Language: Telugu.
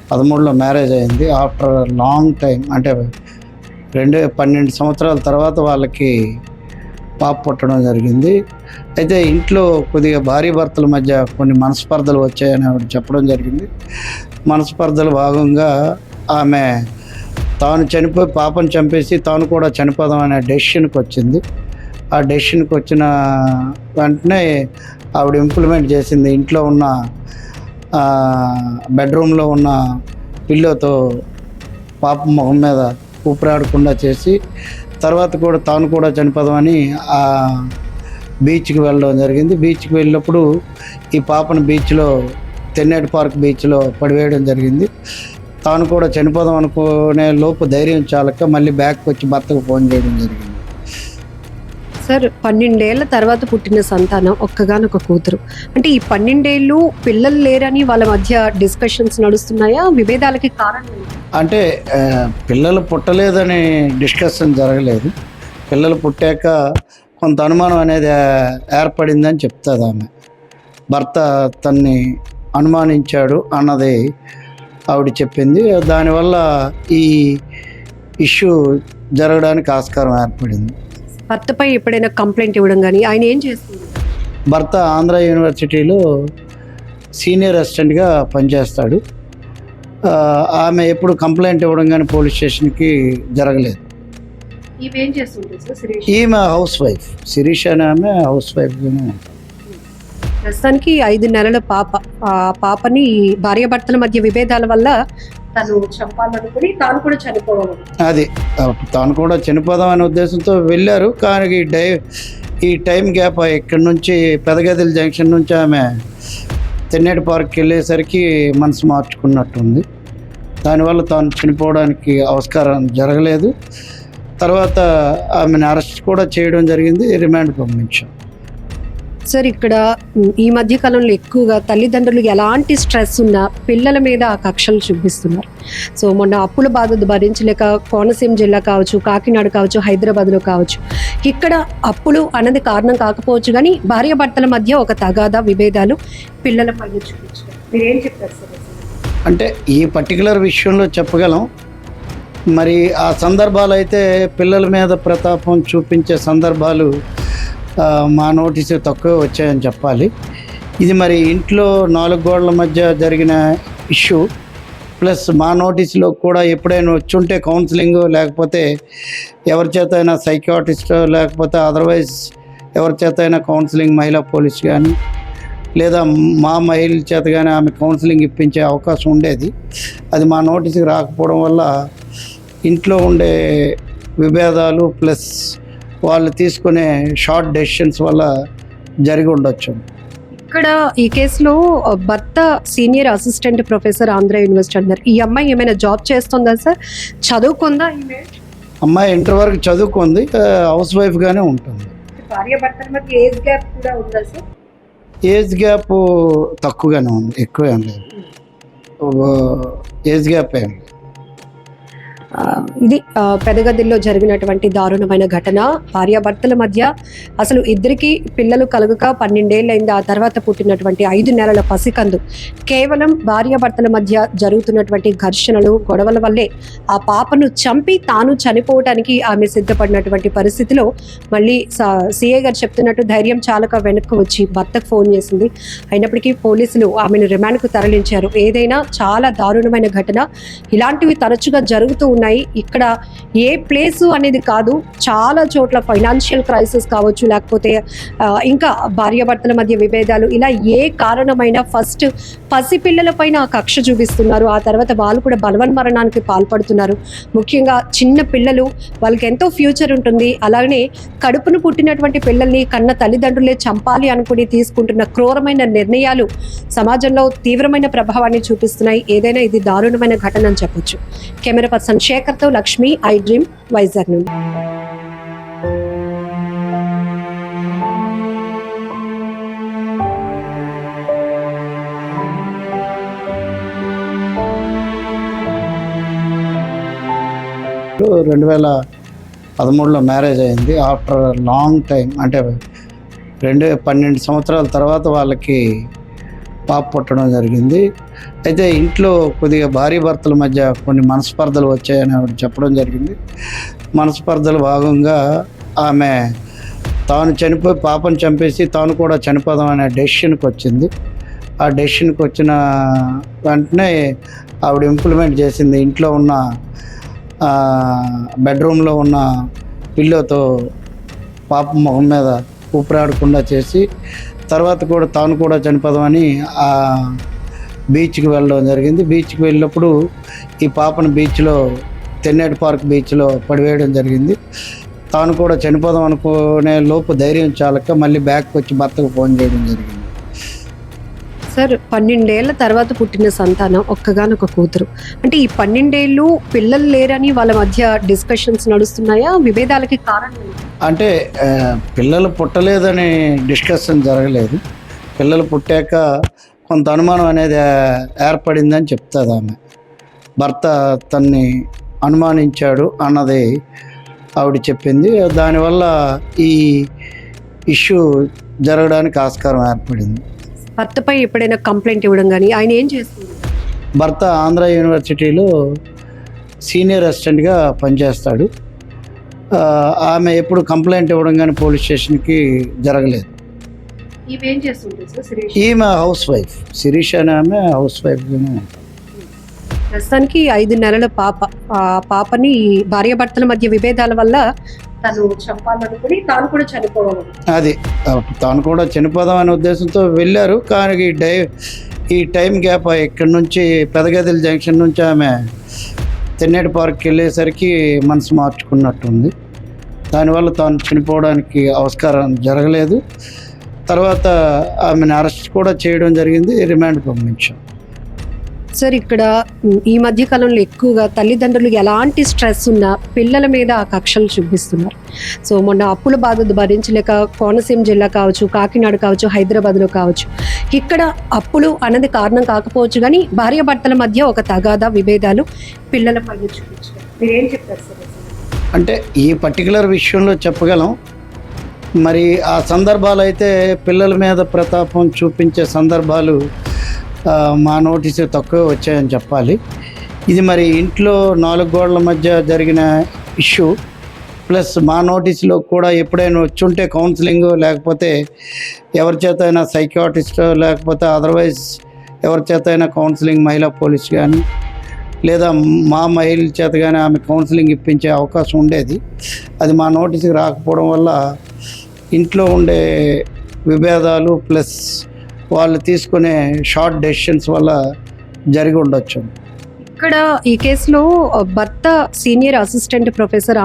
2013లో మ్యారేజ్ అయింది. ఆఫ్టర్ లాంగ్ టైం అంటే 12 సంవత్సరాల తర్వాత వాళ్ళకి పాప పుట్టడం జరిగింది. అయితే ఇంట్లో కొద్దిగా భార్యాభర్తల మధ్య కొన్ని మనస్పర్ధలు వచ్చాయని ఆవిడ చెప్పడం జరిగింది. మనస్పర్ధల భాగంగా ఆమె తాను చనిపోయి పాపను చంపేసి తాను కూడా చనిపోదాం అనే డెసిషన్కి వచ్చింది. ఆ డెసిషన్కి వచ్చిన వెంటనే ఆవిడ ఇంప్లిమెంట్ చేసింది. ఇంట్లో ఉన్న బెడ్రూమ్లో ఉన్న పిల్లోతో పాప మొహం మీద ఊపిరాడకుండా చేసి తర్వాత కూడా తాను కూడా చనిపోదామని ఆ బీచ్కి వెళ్ళడం జరిగింది. బీచ్కి వెళ్ళినప్పుడు ఈ పాపను బీచ్లో తెన్నేటి పార్క్ బీచ్లో పడివేయడం జరిగింది. తాను కూడా చనిపోదాం అనుకునే లోపు ధైర్యం చాలక మళ్ళీ బ్యాక్కి వచ్చి భర్తకు ఫోన్ చేయడం జరిగింది. సార్, 12 ఏళ్ల తర్వాత పుట్టిన సంతానం, ఒక్కగానొక కూతురు. అంటే ఈ 12 ఏళ్ళు పిల్లలు లేరని వాళ్ళ మధ్య డిస్కషన్స్ నడుస్తున్నాయా? విభేదాలకి కారణం అంటే పిల్లలు పుట్టలేదని డిస్కషన్ జరగలేదు. పిల్లలు పుట్టాక కొంత అనుమానం అనేది ఏర్పడిందని చెప్తుంది ఆమె. భర్త తన్ని అనుమానించాడు అన్నది ఆవిడ చెప్పింది. దానివల్ల ఈ ఇష్యూ జరగడానికి ఆస్కారం ఏర్పడింది. భర్తపై ఎప్పుడైనా కంప్లైంట్ ఇవ్వడం కానీ ఆయన ఏం చేస్తుంది? భర్త ఆంధ్ర యూనివర్సిటీలో సీనియర్ అసిస్టెంట్గా పనిచేస్తాడు. ఆమె ఎప్పుడు కంప్లైంట్ ఇవ్వడం కానీ పోలీస్ స్టేషన్కి జరగలేదు. ఈమెం చేస్తుంటుంది సార్? శిరీష్ ఈమె హౌస్ వైఫ్. శిరీష్ అనే ఆమె హౌస్ వైఫ్గానే ఉంటుంది. ప్రస్తుతానికి 5 నెలల పాప. ఆ పాపని భార్యాభర్తల మధ్య విభేదాల వల్ల తను చంపాలనుకుని తాను కూడా చనిపోవాలి. అది తాను కూడా చనిపోదామనే ఉద్దేశంతో వెళ్ళారు. కానీ ఈ టైం గ్యాప్ ఇక్కడి నుంచి పెదగదిల జంక్షన్ నుంచి ఆమె తెన్నేటి పార్క్కి వెళ్ళేసరికి మనసు మార్చుకున్నట్టుంది. దానివల్ల తాను చనిపోవడానికి ఆస్కారం జరగలేదు. తర్వాత ఆమెను అరెస్ట్ కూడా చేయడం జరిగింది. రిమాండ్ పంపించాం. సార్, ఇక్కడ ఈ మధ్య కాలంలో ఎక్కువగా తల్లిదండ్రులు ఎలాంటి స్ట్రెస్ ఉన్నా పిల్లల మీద ఆ కక్షలు చూపిస్తున్నారు. సో మొన్న అప్పుల బాధ భరించలేక కోనసీమ జిల్లా కావచ్చు, కాకినాడ కావచ్చు, హైదరాబాద్లో కావచ్చు, ఇక్కడ అప్పులు అన్నది కారణం కాకపోవచ్చు, కానీ భార్యాభర్తల మధ్య ఒక తగాదా, విభేదాలు పిల్లల పైన చూపించారు. మీరేం చెప్తారు సార్? అంటే ఈ పర్టికులర్ విషయంలో చెప్పగలం. మరి ఆ సందర్భాలు అయితే పిల్లల మీద ప్రతాపం చూపించే సందర్భాలు మా నోటీసు తక్కువ వచ్చాయని చెప్పాలి. ఇది మరి ఇంట్లో 4 గోడల మధ్య జరిగిన ఇష్యూ ప్లస్ మా నోటీసులో కూడా ఎప్పుడైనా వచ్చుంటే కౌన్సిలింగ్, లేకపోతే ఎవరి చేత అయినా సైకియాట్రిస్ట్, లేకపోతే అదర్వైజ్ ఎవరి చేత అయినా కౌన్సిలింగ్, మహిళా పోలీస్ కానీ లేదా మా మహిళల చేత కానీ ఆమె కౌన్సిలింగ్ ఇప్పించే అవకాశం ఉండేది. అది మా నోటీసుకి రాకపోవడం వల్ల ఇంట్లో ఉండే విభేదాలు ప్లస్ వాళ్ళు తీసుకునే షార్ట్ డెసిషన్స్ వల్ల జరిగి ఉండొచ్చు. ఇక్కడ ఈ కేసులో భర్త senior assistant professor Andhra university అన్నారు. ఈ అమ్మాయి ఏమైనా జాబ్ చేస్తుందా సార్? చదువుకుందా? అమ్మాయి ఇంటర్ వరకు చదువుకుంది. హౌస్ వైఫ్గానే ఉంటుంది. భార్యాభర్తల మధ్య ఏజ్ గ్యాప్ కూడా ఉందా సార్? ఏజ్ గ్యాప్ తక్కువగానే ఉంది, ఎక్కువ ఏం లేదు. ఏజ్ గ్యాప్ ఏం లేదు. ఇది పెదగదిలో జరిగినటువంటి దారుణమైన ఘటన. భార్యాభర్తల మధ్య అసలు ఇద్దరికి పిల్లలు కలుగక 12 ఏళ్ళైంది. ఆ తర్వాత పుట్టినటువంటి 5 నెలల పసికందు కేవలం భార్యాభర్తల మధ్య జరుగుతున్నటువంటి ఘర్షణలు, గొడవల వల్లే ఆ పాపను చంపి తాను చనిపోవడానికి ఆమె సిద్ధపడినటువంటి పరిస్థితిలో మళ్ళీ సిఐ గారు చెప్తున్నట్టు ధైర్యం చాలక వెనక్కి వచ్చి భర్తకు ఫోన్ చేసింది. అయినప్పటికీ పోలీసులు ఆమెను రిమాండ్కు తరలించారు. ఏదైనా చాలా దారుణమైన ఘటన. ఇలాంటివి తరచుగా జరుగుతూ ఉన్నాయి. ఇక్కడ ఏ ప్లేసు అనేది కాదు, చాలా చోట్ల ఫైనాన్షియల్ క్రైసిస్ కావచ్చు, లేకపోతే ఇంకా భార్యాభర్తల మధ్య విభేదాలు, ఇలా ఏ కారణమైనా ఫస్ట్ పసిపిల్లల పైన కక్ష చూపిస్తున్నారు. ఆ తర్వాత వాళ్ళు కూడా బలవన్మరణానికి పాల్పడుతున్నారు. ముఖ్యంగా చిన్న పిల్లలు, వాళ్ళకి ఎంతో ఫ్యూచర్ ఉంటుంది. అలాగనే కడుపును పుట్టినటువంటి పిల్లల్ని కన్న తల్లిదండ్రులే చంపాలి అనుకుని తీసుకుంటున్న క్రూరమైన నిర్ణయాలు సమాజంలో తీవ్రమైన ప్రభావాన్ని చూపిస్తున్నాయి. ఏదైనా ఇది దారుణమైన ఘటన అని చెప్పొచ్చు. కెమెరా పర్సన్ శేఖర్తో లక్ష్మి, ఐ డ్రీమ్, వైజాగ్ నుండి. సో 2013లో మ్యారేజ్ అయింది. ఆఫ్టర్ లాంగ్ టైం అంటే 12 సంవత్సరాల తర్వాత వాళ్ళకి పాప పుట్టడం జరిగింది. అయితే ఇంట్లో కొద్దిగా భార్య భర్తల మధ్య కొన్ని మనస్పర్ధలు వచ్చాయని ఆవిడ చెప్పడం జరిగింది. మనస్పర్ధల భాగంగా ఆమె తాను చనిపోయి పాపను చంపేసి తాను కూడా చనిపోదాం అనే డెసిషన్కి వచ్చింది. ఆ డెసిషన్కి వచ్చిన వెంటనే ఆవిడ ఇంప్లిమెంట్ చేసింది. ఇంట్లో ఉన్న బెడ్రూమ్లో ఉన్న పిల్లోతో పాప మొహం మీద ఊపిరాడకుండా చేసి తర్వాత కూడా తాను కూడా చనిపోదామని ఆ బీచ్కి వెళ్ళడం జరిగింది. బీచ్కి వెళ్ళినప్పుడు ఈ పాపను బీచ్లో తెన్నేటి పార్క్ బీచ్లో పడివేయడం జరిగింది. తాను కూడా చనిపోదాం అనుకునే లోపు ధైర్యం చాలక మళ్ళీ బ్యాక్కి వచ్చి భర్తకు ఫోన్ చేయడం జరిగింది. సార్, 12 ఏళ్ల తర్వాత పుట్టిన సంతానం ఒక్కగానొక కూతురు. అంటే ఈ 12 ఏళ్ళు పిల్లలు లేరని వాళ్ళ మధ్య డిస్కషన్స్ నడుస్తున్నాయా? విభేదాలకి కారణం ఏంటి? అంటే పిల్లలు పుట్టలేదని డిస్కషన్ జరగలేదు. పిల్లలు పుట్టాక కొంత అనుమానం అనేది ఏర్పడిందని చెప్తుంది ఆమె. భర్త తన్ని అనుమానించాడు అన్నది ఆవిడ చెప్పింది. దానివల్ల ఈ ఇష్యూ జరగడానికి ఆస్కారం ఏర్పడింది. భర్తపై ఎప్పుడైనా కంప్లైంట్ ఇవ్వడం కానీ ఆయన ఏం చేస్తుంది? భర్త ఆంధ్ర యూనివర్సిటీలో సీనియర్ అసిస్టెంట్గా పనిచేస్తాడు. ఆమె ఎప్పుడు కంప్లైంట్ ఇవ్వడం కానీ పోలీస్ స్టేషన్కి జరగలేదు. ఇవేం చేస్తుంటారు సార్? శిరీష్ ఈమె హౌస్ వైఫ్, శిరీష్ అనే ఆమె హౌస్ వైఫ్గానే. ప్రస్తుతానికి 5 నెలల పాప. ఆ పాపని భార్యాభర్తల మధ్య విభేదాల వల్ల తను చంపాలనుకుని తాను కూడా చనిపోవాలని, అది తాను కూడా చనిపోదాం అనే ఉద్దేశంతో వెళ్ళారు. కానీ ఈ టైం గ్యాప్ ఇక్కడి నుంచి పెదగదిల జంక్షన్ నుంచి ఆమె తెన్నేటి పార్క్కి వెళ్ళేసరికి మనసు మార్చుకున్నట్టుంది. దానివల్ల తాను చనిపోవడానికి ఆస్కారం జరగలేదు. తర్వాత ఆమెను అరెస్ట్ కూడా చేయడం జరిగింది, రిమాండ్ పంపించాం. సార్, ఇక్కడ ఈ మధ్య కాలంలో ఎక్కువగా తల్లిదండ్రులు ఎలాంటి స్ట్రెస్ ఉన్నా పిల్లల మీద ఆ కక్షలు చూపిస్తున్నారు. సో మొన్న అప్పుల బాధ భరించలేక కోనసీమ జిల్లా కావచ్చు, కాకినాడ కావచ్చు, హైదరాబాద్లో కావచ్చు, ఇక్కడ అప్పులు అన్నది కారణం కాకపోవచ్చు కానీ భార్యాభర్తల మధ్య ఒక తగాదా, విభేదాలు పిల్లల పైన చూపించారు. మీరేం చెప్తారు సార్? అంటే ఈ పర్టికులర్ విషయంలో చెప్పగలం. మరి ఆ సందర్భాలు అయితే పిల్లల మీద ప్రతాపం చూపించే సందర్భాలు మా నోటీసు తక్కువ వచ్చాయని చెప్పాలి. ఇది మరి ఇంట్లో 4 గోడల మధ్య జరిగిన ఇష్యూ ప్లస్ మా నోటీసులో కూడా ఎప్పుడైనా వచ్చుంటే కౌన్సిలింగ్, లేకపోతే ఎవరి చేత అయినా సైకియాట్రిస్ట్, లేకపోతే అదర్వైజ్ ఎవరి చేత అయినా కౌన్సిలింగ్, మహిళా పోలీస్ కానీ లేదా మా మహిళల చేత కానీ ఆమె కౌన్సిలింగ్ ఇప్పించే అవకాశం ఉండేది. అది మా నోటీసుకి రాకపోవడం వల్ల ఇంట్లో ఉండే విభేదాలు ప్లస్ వాళ్ళు తీసుకునే షార్ట్ డెసిషన్స్ వల్ల జరిగి ఉండొచ్చు. ఇక్కడ ఈ కేసులో భర్త సీనియర్ అసిస్టెంట్ ప్రొఫెసర్